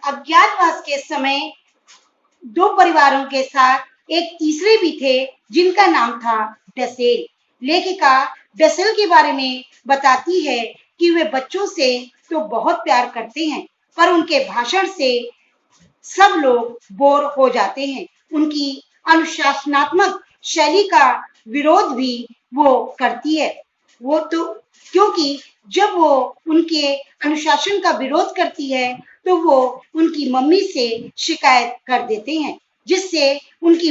अज्ञातवास के समय दो परिवारों के साथ एक तीसरे भी थे जिनका नाम था डसेल। लेखिका डसेल के बारे में बताती है कि वे बच्चों से तो बहुत प्यार करते हैं, पर उनके भाषण से सब लोग बोर हो जाते हैं। उनकी अनुशासनात्मक शैली का विरोध भी वो करती है। वो तो क्योंकि जब वो उनके अनुशासन का विरोध करती है तो वो उनकी मम्मी से शिकायत कर देते हैं, जिससे उनकी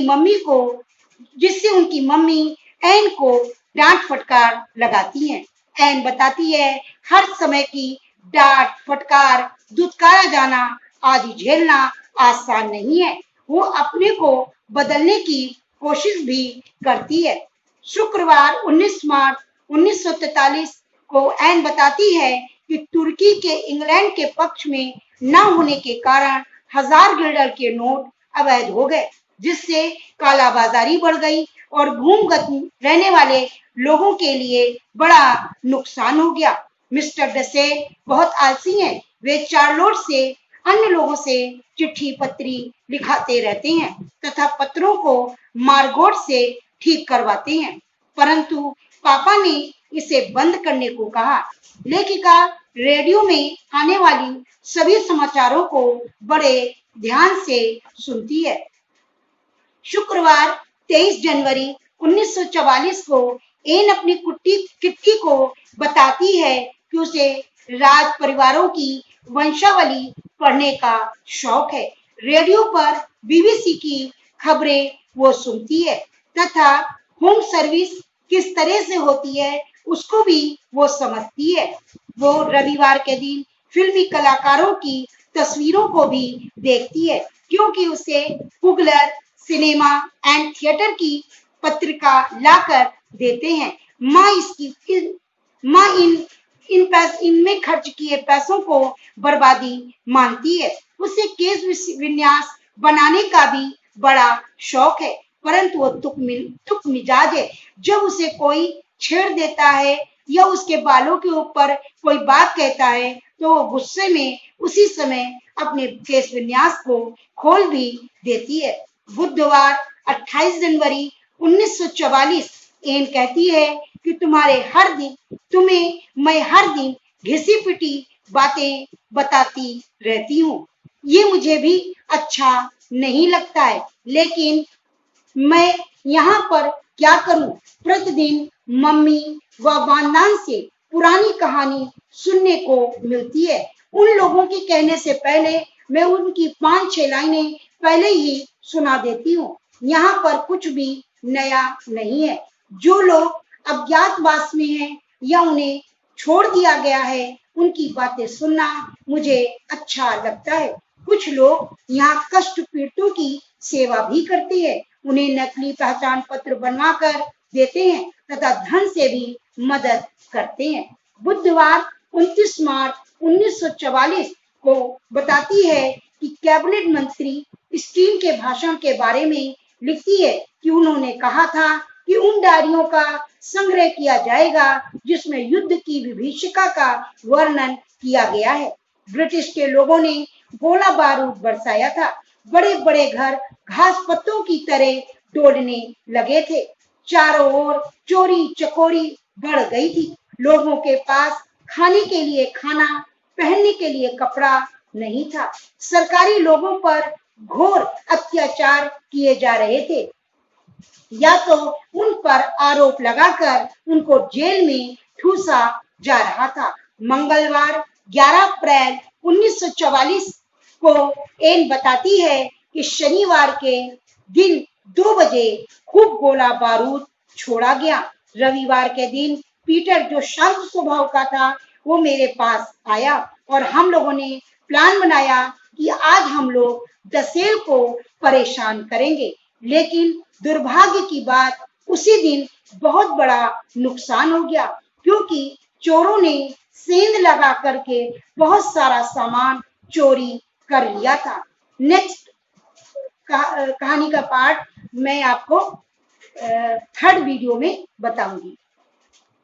मम्मी एन को डांट फटकार लगाती हैं। एन बताती है हर समय की डांट फटकार दुत्कारा जाना आदि झेलना आसान नहीं है। वो अपने को बदलने की कोशिश भी करती है। शुक्रवार 19 मार्च 1943 को एन बताती है कि तुर्की के इंग्लैंड के पक्ष में न होने के कारण 1000 गिल्डर के नोट अवैध हो गए, जिससे कालाबाजारी बढ़ गई और भूमिगत रहने वाले लोगों के लिए बड़ा नुकसान हो गया। मिस्टर डसेल बहुत आलसी हैं। वे चार्लोट से अन्य लोगों से चिट्ठी पत्री लिखाते रहते हैं तथा पत्रों को मार्गोट से ठीक करवाते हैं, परंतु पापा ने इसे बंद करने को कहा। लेखिका रेडियो में आने वाली सभी समाचारों को बड़े ध्यान से सुनती है। शुक्रवार 23 जनवरी 1944 को एन अपनी किट्टी को बताती है कि उसे राज परिवारों की वंशावली पढ़ने का शौक है। रेडियो पर बीबीसी की खबरें वो सुनती है तथा होम सर्विस किस तरह से होती है उसको भी वो समझती है। वो रविवार के दिन फिल्मी कलाकारों की तस्वीरों को भी देखती है, क्योंकि उसे कुगलर सिनेमा एंड थिएटर की पत्रिका लाकर देते हैं। माँ इनमें खर्च किए पैसों को बर्बादी मानती है। उसे केस विन्यास बनाने का भी बड़ा शौक है, परंतु वो तुक मिजाज है। जब उसे कोई छेड़ देता है या उसके बालों के ऊपर कोई बात कहता है तो वो गुस्से में उसी समय अपने केस विन्यास को खोल भी देती है। बुधवार 28 जनवरी 1944 एन कहती है कि तुम्हें मैं हर दिन घिसी पिटी बातें बताती रहती हूँ। ये मुझे भी अच्छा नहीं लगता है, लेकिन मैं यहाँ पर क्या करूँ? प्रतिदिन मम्मी व खानदान से पुरानी कहानी सुनने को मिलती है। उन लोगों के कहने से पहले मैं उनकी 5-6 लाइनें पहले ही सुना देती हूँ। यहाँ पर कुछ भी नया नहीं है। जो लोग अज्ञातवास में हैं या उन्हें छोड़ दिया गया है, उनकी बातें सुनना मुझे अच्छा लगता है। कुछ लोग यहाँ कष्ट पीड़ितों की सेवा भी करते हैं। उन्हें नकली पहचान पत्र बनवाकर देते हैं तथा धन से भी मदद करते हैं। बुधवार 29 मार्च 1944 को बताती है कि कैबिनेट मंत्री स्टीन के भाषण के बारे में लिखती है कि उन्होंने कहा था कि उन डायरियों का संग्रह किया जाएगा जिसमें युद्ध की विभीषिका का वर्णन किया गया है। ब्रिटिश के लोगों ने गोला बारूद बरसाया था। बड़े बड़े घर घास पत्तों की तरह डोलने लगे थे। चारों ओर चोरी चकोरी बढ़ गई थी। लोगों के पास खाने के लिए खाना, पहनने के लिए कपड़ा नहीं था। सरकारी लोगों पर घोर अत्याचार किए जा रहे थे या तो उन पर आरोप लगाकर उनको जेल में ठूसा जा रहा था। मंगलवार 11 अप्रैल 1944 को एन बताती है कि शनिवार के दिन 2 बजे खूब गोला बारूद छोड़ा गया। रविवार के दिन पीटर, जो शांत स्वभाव का था, वो मेरे पास आया और हम लोगों ने प्लान बनाया कि आज हम लोग डसेल को परेशान करेंगे। लेकिन दुर्भाग्य की बात, उसी दिन बहुत बड़ा नुकसान हो गया, क्योंकि चोरों ने सेंध लगा करके बहुत सारा सामान चोरी कर लिया था। नेक्स्ट कहानी का पार्ट मैं आपको थर्ड वीडियो में बताऊंगी।